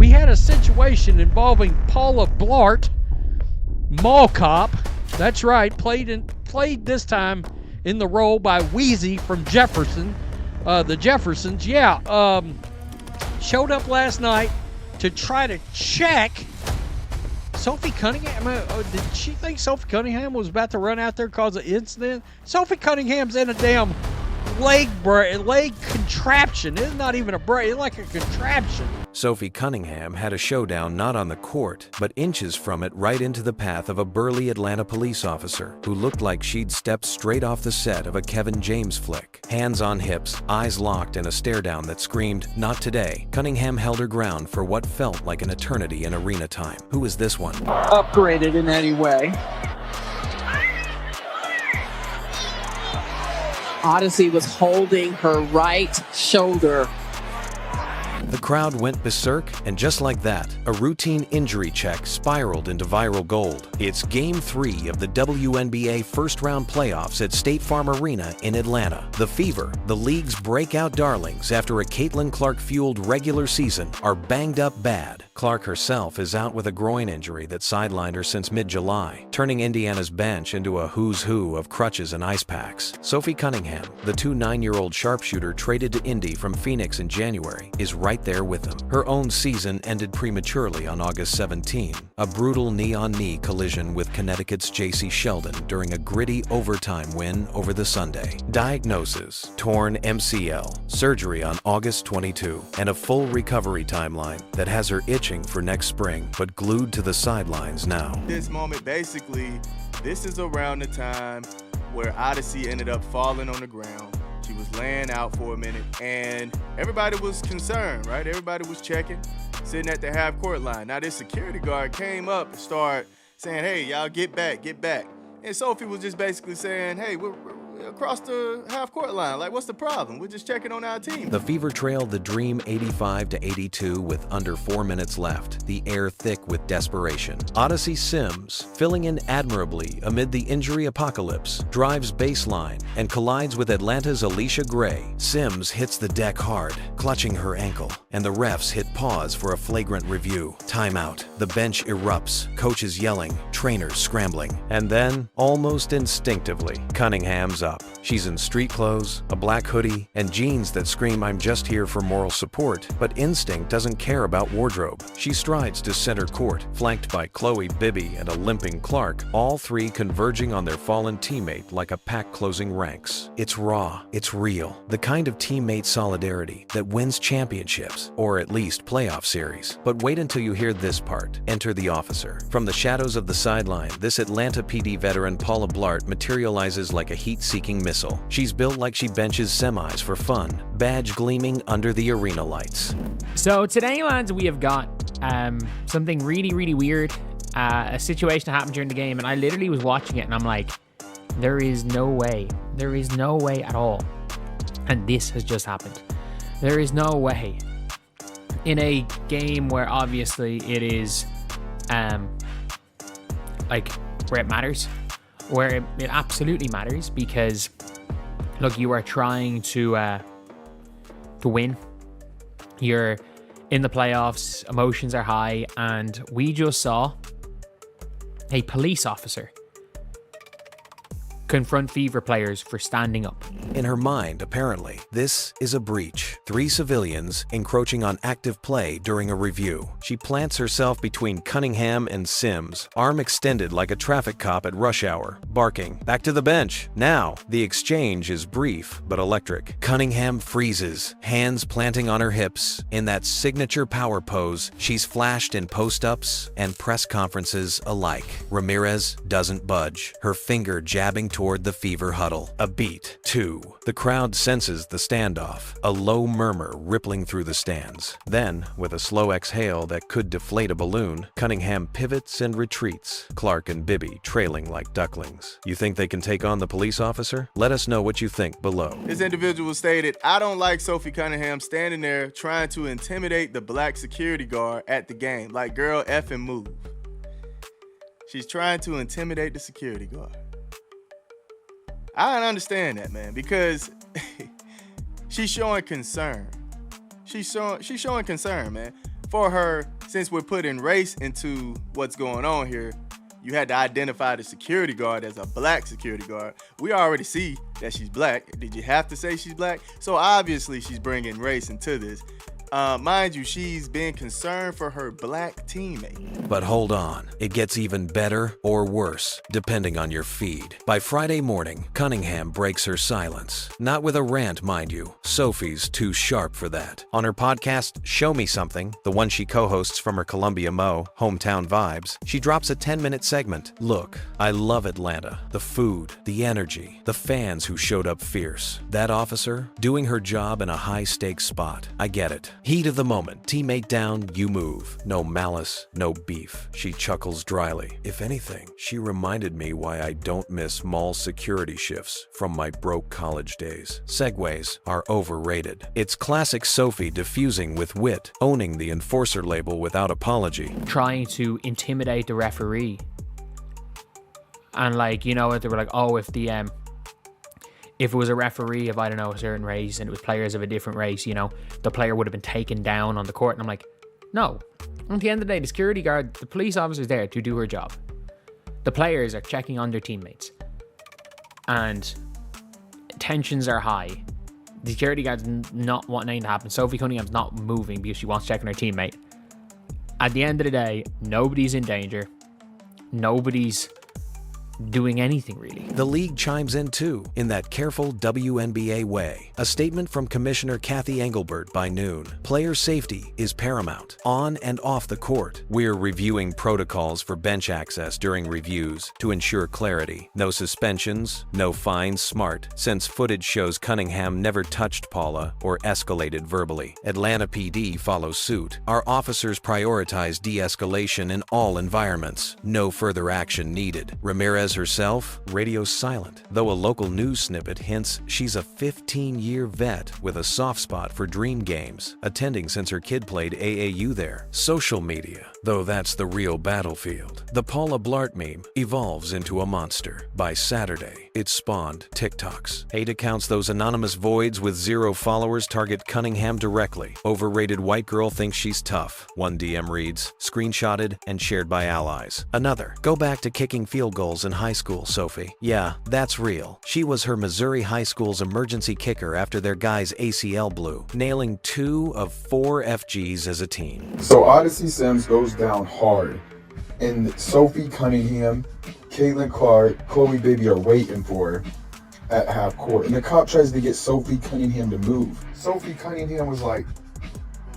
we had a situation involving Paula Blart, mall cop. That's right, played this time in the role by Wheezy from Jefferson, the Jeffersons. Yeah, showed up last night to try to check Sophie Cunningham. Did she think Sophie Cunningham was about to run out there cause an incident? Sophie Cunningham's in a damn leg contraption. It's not even a break, it's like a contraption. Sophie Cunningham had a showdown not on the court, but inches from it, right into the path of a burly Atlanta police officer who looked like she'd stepped straight off the set of a Kevin James flick. Hands on hips, eyes locked, and a stare down that screamed, "Not today." Cunningham held her ground for what felt like an eternity in arena time. Who is this one? Upgraded in any way. Odyssey was holding her right shoulder. The crowd went berserk, and just like that, a routine injury check spiraled into viral gold. It's Game 3 of the WNBA first-round playoffs at State Farm Arena in Atlanta. The Fever, the league's breakout darlings after a Caitlin Clark-fueled regular season, are banged up bad. Clark herself is out with a groin injury that sidelined her since mid-July, turning Indiana's bench into a who's who of crutches and ice packs. Sophie Cunningham, the 9-year-old sharpshooter traded to Indy from Phoenix in January, is right there with them. Her own season ended prematurely on August 17, a brutal knee-on-knee collision with Connecticut's J.C. Sheldon during a gritty overtime win over the Sunday. Diagnosis: torn MCL, surgery on August 22, and a full recovery timeline that has her itching for next spring, but glued to the sidelines now. This moment, basically, this is around the time where Odyssey ended up falling on the ground. She was laying out for a minute, and everybody was concerned, right? Everybody was checking, sitting at the half-court line. Now, this security guard came up and started saying, "Hey, y'all get back, get back." And Sophie was just basically saying, "Hey, we're across the half-court line. Like, what's the problem? We're just checking on our team." The Fever trailed the Dream 85-82 with under 4 minutes left, the air thick with desperation. Odyssey Sims, filling in admirably amid the injury apocalypse, drives baseline and collides with Atlanta's Alicia Gray. Sims hits the deck hard, clutching her ankle, and the refs hit pause for a flagrant review. Timeout. The bench erupts, coaches yelling, trainers scrambling. And then, almost instinctively, Cunningham's up. She's in street clothes, a black hoodie, and jeans that scream, "I'm just here for moral support." But instinct doesn't care about wardrobe. She strides to center court, flanked by Chloe Bibby and a limping Clark, all three converging on their fallen teammate like a pack closing ranks. It's raw, it's real, the kind of teammate solidarity that wins championships, or at least playoff series. But wait until you hear this part. Enter the officer. From the shadows of the sideline, this Atlanta PD veteran Paula Blart materializes like a heat-seeking missile. She's built like she benches semis for fun, badge gleaming under the arena lights. So today, lads, we have got something really, really weird. A situation that happened during the game, and I literally was watching it, and I'm like, there is no way. There is no way at all. And this has just happened. There is no way. In a game where obviously it is, like, where it matters, where it absolutely matters, because look, you are trying to win. You're in the playoffs, emotions are high, and we just saw a police officer confront Fever players for standing up. In her mind, apparently, this is a breach. 3 civilians encroaching on active play during a review. She plants herself between Cunningham and Sims, arm extended like a traffic cop at rush hour, barking, "Back to the bench, now!" The exchange is brief but electric. Cunningham freezes, hands planting on her hips. In that signature power pose, she's flashed in post-ups and press conferences alike. Ramirez doesn't budge, her finger jabbing toward the Fever huddle. A beat, 2. The crowd senses the standoff, a low murmur rippling through the stands. Then, with a slow exhale that could deflate a balloon, Cunningham pivots and retreats, Clark and Bibby trailing like ducklings. You think they can take on the police officer? Let us know what you think below. This individual stated, "I don't like Sophie Cunningham standing there trying to intimidate the black security guard at the game. Like, girl, effing move." She's trying to intimidate the security guard. I don't understand that, man, because she's showing concern. She's showing concern, man, for her since we're putting race into what's going on here, you had to identify the security guard as a black security guard. We already see that she's black. Did you have to say she's black? So obviously she's bringing race into this. Mind you, she's been concerned for her black teammate. But hold on, it gets even better or worse, depending on your feed. By Friday morning, Cunningham breaks her silence. Not with a rant, mind you. Sophie's too sharp for that. On her podcast, Show Me Something, the one she co-hosts from her Columbia Mo, Hometown Vibes, she drops a 10-minute segment. Look, I love Atlanta. The food, the energy, the fans who showed up fierce. That officer, doing her job in a high-stakes spot. I get it. Heat of the moment. Teammate down, you move. No malice, no beef. She chuckles dryly. If anything, she reminded me why I don't miss mall security shifts from my broke college days. Segways are overrated. It's classic Sophie diffusing with wit, owning the enforcer label without apology. Trying to intimidate the referee. And like, you know, they were like, oh, if it was a referee of, I don't know, a certain race and it was players of a different race, you know, the player would have been taken down on the court. And I'm like, no. At the end of the day, the security guard, the police officer's there to do her job. The players are checking on their teammates. And tensions are high. The security guard's not wanting anything to happen. Sophie Cunningham's not moving because she wants to check on her teammate. At the end of the day, nobody's in danger. Nobody's doing anything really. The league chimes in too, in that careful WNBA way. A statement from Commissioner Kathy Engelbert by noon. Player safety is paramount, on and off the court. We're reviewing protocols for bench access during reviews to ensure clarity. No suspensions, no fines, smart, since footage shows Cunningham never touched Paula or escalated verbally. Atlanta PD follows suit. Our officers prioritize de-escalation in all environments. No further action needed. Ramirez herself, radio silent, though a local news snippet hints she's a 15-year vet with a soft spot for dream games, attending since her kid played AAU there. Social media, though that's the real battlefield. The Paula Blart meme evolves into a monster. By Saturday, it spawned TikToks. Hate accounts, those anonymous voids with 0 followers, target Cunningham directly. Overrated white girl thinks she's tough. One DM reads, screenshotted and shared by allies. Another, go back to kicking field goals in high school, Sophie. Yeah, that's real. She was her Missouri high school's emergency kicker after their guy's ACL blew, nailing 2 of 4 FGs as a teen. So Odyssey Sims goes down hard, and Sophie Cunningham, Caitlin Clark, Chloe Bibby are waiting for her at half court, and the cop tries to get Sophie Cunningham to move. Sophie Cunningham was like,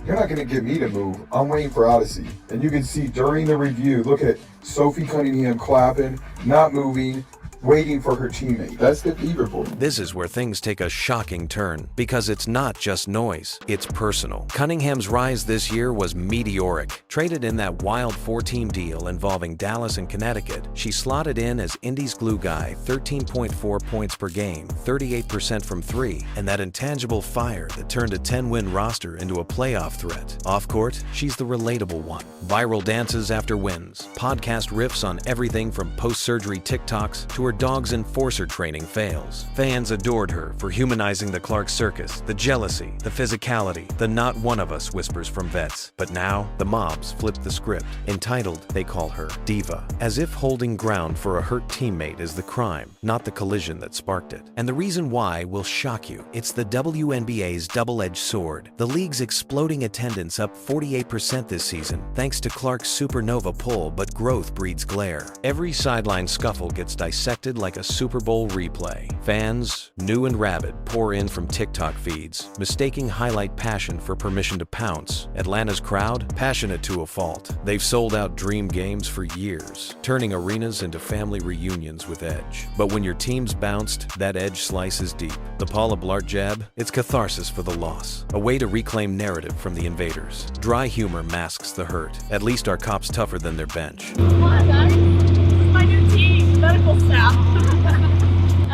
you're not going to get me to move. I'm waiting for Odyssey. And you can see during the review, look at Sophie Cunningham clapping, not moving, waiting for her teammate. That's the fever for them. This is where things take a shocking turn, because it's not just noise, it's personal. Cunningham's rise this year was meteoric. Traded in that wild 4-team deal involving Dallas and Connecticut, she slotted in as Indy's glue guy, 13.4 points per game, 38% from 3, and that intangible fire that turned a 10-win roster into a playoff threat. Off-court, she's the relatable one. Viral dances after wins, podcast riffs on everything from post-surgery TikToks to her dog's enforcer training fails. Fans adored her for humanizing the Clark circus, the jealousy, the physicality, the not one of us whispers from vets. But now, the mobs flipped the script. Entitled, they call her Diva, as if holding ground for a hurt teammate is the crime, not the collision that sparked it. And the reason why will shock you. It's the WNBA's double-edged sword. The league's exploding attendance up 48% this season, thanks to Clark's supernova pull, but growth breeds glare. Every sideline scuffle gets dissected like a Super Bowl replay. Fans, new and rabid, pour in from TikTok feeds, mistaking highlight passion for permission to pounce. Atlanta's crowd, passionate to a fault. They've sold out dream games for years, turning arenas into family reunions with edge. But when your team's bounced, that edge slices deep. The Paula Blart jab, it's catharsis for the loss. A way to reclaim narrative from the invaders. Dry humor masks the hurt. At least our cops tougher than their bench. Come on, guys. This is my new team, medical staff.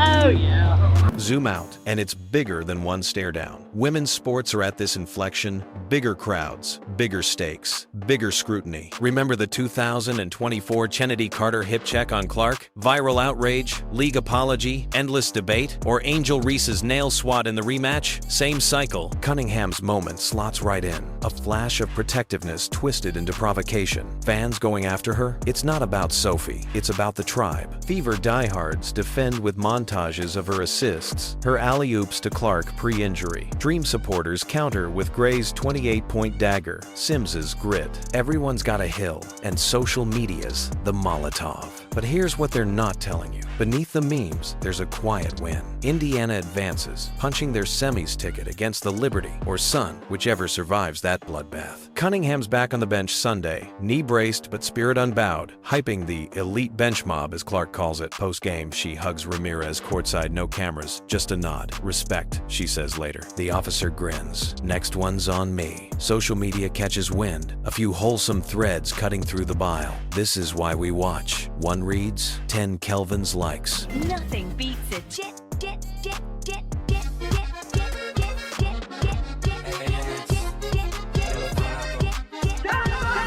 Oh, yeah. Zoom out, and it's bigger than one stare down. Women's sports are at this inflection. Bigger crowds, bigger stakes, bigger scrutiny. Remember the 2024 Chennedy Carter hip check on Clark? Viral outrage, league apology, endless debate, or Angel Reese's nail swat in the rematch? Same cycle. Cunningham's moment slots right in. A flash of protectiveness twisted into provocation. Fans going after her? It's not about Sophie, it's about the tribe. Fever diehards defend with montages of her assists, her alley-oops to Clark pre-injury. Dream supporters counter with Gray's 28-point dagger, Sims's grit. Everyone's got a hill, and social media's the Molotov. But here's what they're not telling you. Beneath the memes, there's a quiet win. Indiana advances, punching their semis ticket against the Liberty or Sun, whichever survives that bloodbath. Cunningham's back on the bench Sunday, knee braced but spirit unbowed, hyping the elite bench mob, as Clark calls it. Post-game, she hugs Ramirez courtside, no cameras, just a nod. Respect, she says later. The officer grins. Next one's on me. Social media catches wind, a few wholesome threads cutting through the bile. This is why we watch. One reads, 10 Kelvin's likes. Nothing beats a jet.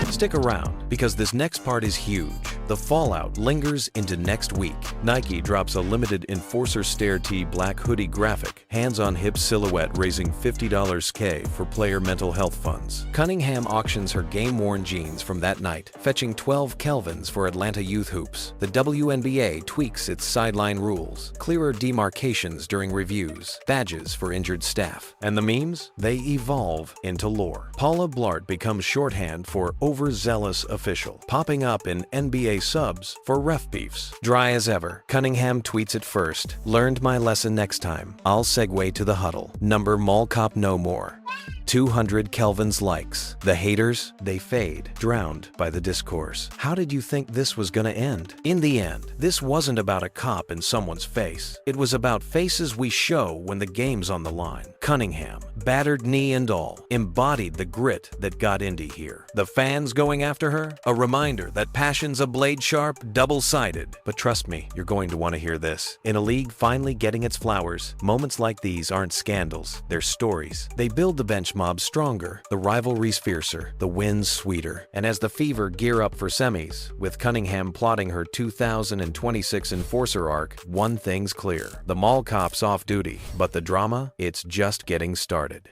Stick around, because this next part is huge. The fallout lingers into next week. Nike drops a limited Enforcer Stare Tee black hoodie graphic, hands-on-hip silhouette raising $50K for player mental health funds. Cunningham auctions her game-worn jeans from that night, fetching 12 Kelvins for Atlanta youth hoops. The WNBA tweaks its sideline rules, clearer demarcations during reviews, badges for injured staff. And the memes? They evolve into lore. Paula Blart becomes shorthand for overzealous official, popping up in NBA subs for ref beefs. Dry as ever, Cunningham tweets it first. Learned my lesson next time. I'll segue to the huddle. Number mall cop no more. 200 Kelvin's likes. The haters, they fade, drowned by the discourse. How did you think this was gonna end? In the end, this wasn't about a cop in someone's face. It was about faces we show when the game's on the line. Cunningham, battered knee and all, embodied the grit that got Indy here. The fans going after her? A reminder that passion's a blade sharp, double-sided. But trust me, you're going to want to hear this. In a league finally getting its flowers, moments like these aren't scandals, they're stories. They build the bench mob stronger, the rivalries fiercer, the wins sweeter. And as the Fever gear up for semis, with Cunningham plotting her 2026 Enforcer arc, one thing's clear. The mall cop's off duty, but the drama, it's just getting started.